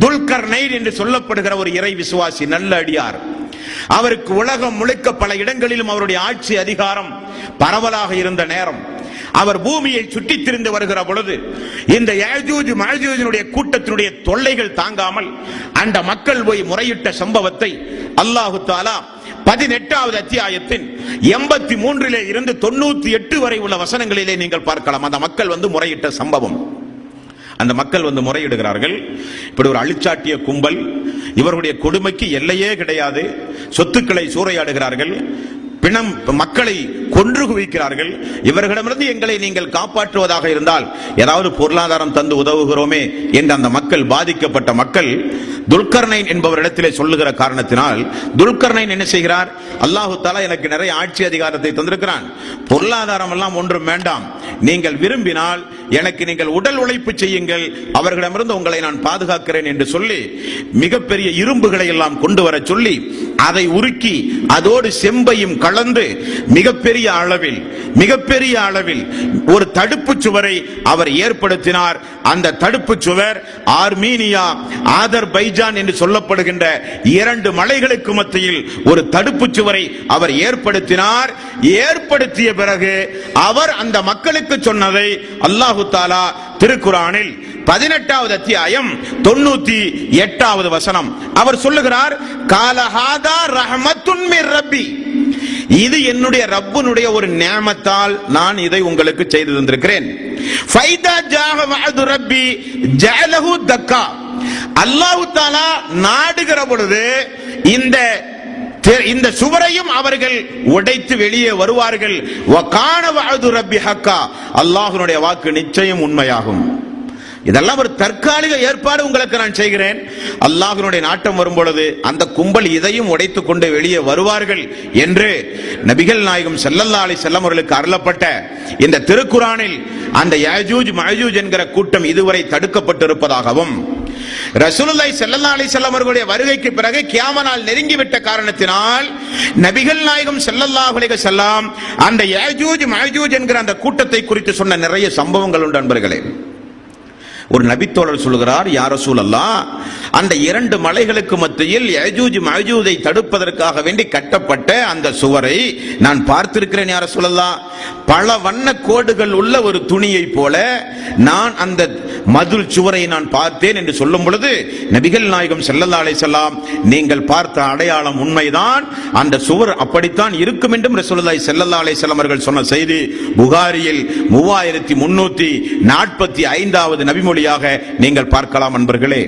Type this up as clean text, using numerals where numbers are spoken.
துல்கர்னைன் என்று சொல்லப்படுகிற ஒரு இறை விசுவாசி, நல்ல அடியார். அவருக்கு உலகம் முழுக்க பல இடங்களிலும் அவருடைய ஆட்சி அதிகாரம் பரவலாக இருந்த நேரம், அவர் பூமியை சுற்றித் திரிந்து வருகிற பொழுது இந்த யாஜூஜ் மாஜூஜினுடைய கூட்டத்தினுடைய தொல்லைகள் தாங்காமல் அந்த மக்கள் போய் முறையிட்ட சம்பவத்தை அல்லாஹு தஆலா 18வது அத்தியாயத்தின் 83 இருந்து 98 வரை உள்ள வசனங்களிலே நீங்கள் பார்க்கலாம். அந்த மக்கள் முறையிட்ட சம்பவம். அந்த மக்கள் முறையிடுகிறார்கள். இப்படி ஒரு அழிச்சாட்டிய கும்பல், இவருடைய கொடுமைக்கு எல்லையே கிடையாது. சொத்துக்களை சூறையாடுகிறார்கள், பிணம் மக்களை கொன்று குவிக்கிறார்கள். இவர்களிடமிருந்து எங்களை நீங்கள் காப்பாற்றுவதாக இருந்தால் ஏதாவது பொருளாதாரம் தந்து உதவுகிறோமே என்று அந்த மக்கள், பாதிக்கப்பட்ட மக்கள் துல்கர்னைன் என்பவரிடத்திலே சொல்லுகிற காரணத்தினால், துல்கர்னைன் என்ன செய்கிறார்? அல்லாஹு தஆலா எனக்கு நிறைய ஆட்சி அதிகாரத்தை தந்திருக்கிறான், பொருளாதாரம் எல்லாம் ஒன்றும் வேண்டாம், நீங்கள் விரும்பினால் எனக்கு நீங்கள் உடல் உழைப்பு செய்யுங்கள், அவர்களிடமிருந்து உங்களை நான் பாதுகாக்கிறேன் என்று சொல்லி மிகப்பெரிய இரும்புகளை எல்லாம் கொண்டு வர சொல்லி அதை உருக்கி அதோடு செம்பையும் கலந்து மிகப்பெரிய அளவில் ஒரு தடுப்பு சுவரை அவர் ஏற்படுத்தினார். அந்த தடுப்பு சுவர் ஆர்மீனியா, ஆதர்பைஜான் என்று சொல்லப்படுகின்ற 2 மலைகளுக்கு மத்தியில் ஒரு தடுப்பு சுவரை அவர் ஏற்படுத்தினார். ஏற்படுத்திய பிறகு அவர் அந்த மக்களுக்கு சொன்னதை அல்லாஹு தஆலா திருக்குர்ஆனில் 18வது அத்தியாயம் 98வது வசனம் அவர் சொல்லுகிறார், காலஹாதா ரஹ்மத்துன் மிர் ரப்பி, இது என்னுடைய ரப்பினுடைய ஒரு நியமத்தால் நான் இதை உங்களுக்கு செய்து தந்திருக்கிறேன். ஃபைதா ஜாஹ வஅது ரப்பி ஜஅலஹு தக்கா, அல்லாஹ் தஆலா நாடுகிற பொழுது இந்த சுவரையும் அவர்கள் உடைத்து வெளியே வருவார்கள். வகான வஅது ரப்பி ஹக்கா, அல்லாஹ்வுடைய வாக்கு நிச்சயம் உண்மையாகும். இதெல்லாம் ஒரு தற்காலிக ஏற்பாடு உங்களுக்கு நான் செய்கிறேன். அல்லாஹ்வுடைய நாட்டம் வரும் பொழுது அந்த கும்பல் இதையும் உடைத்துக் கொண்டு வெளியே வருவார்கள் என்று நபிகள் நாயகம் ஸல்லல்லாஹு அலைஹி வஸல்லம் அவர்களுக்கு அருளப்பட்ட இந்த திருக்குர்ஆனில் அந்த யாஜூஜ் மாஜூஜ் என்கிற கூட்டம் இதுவரை தடுக்கப்பட்டிருப்பதாகவும், ரசூலுல்லாஹி ஸல்லல்லாஹு அலைஹி வஸல்லம் அவர்களுடைய வருகைக்கு பிறகு கியாமத் நாள் நெருங்கிவிட்ட காரணத்தினால் நபிகள் நாயகம் ஸல்லல்லாஹு அலைஹி வஸல்லம் அந்த யாஜூஜ் மாஜூஜ் என்கிற அந்த கூட்டத்தை குறித்து சொன்ன நிறைய சம்பவங்கள் உண்டு நண்பர்களே. ஒரு நபித்தோழர் சொல்கிறார், யா ரசூலல்லாஹ், அந்த 2 மலைகளுக்கு மத்தியில் யஜூஜ் மஜூஜை தடுப்பதற்காக வேண்டி கட்டப்பட்ட அந்த சுவரை நான் பார்த்திருக்கிறேன் யா ரசூலல்லாஹ். பல வண்ண கோடுகள் உள்ள ஒரு துணியை போல நான் அந்த மதுல் சுவரை நான் பார்த்தேன் என்று சொல்லும் பொழுது நபிகள் நாயகம் ஸல்லல்லாஹு அலைஹி வஸல்லம், நீங்கள் பார்த்த அடையாளம் உண்மைதான், அந்த சுவர் அப்படித்தான் இருக்கும் என்றும் ரசூலுல்லாஹி ஸல்லல்லாஹு அலைஹி வஸல்லம் அவர்கள் சொன்ன செய்தி புகாரியில் 3345வது நபிமொழியாக நீங்கள் பார்க்கலாம் நண்பர்களே.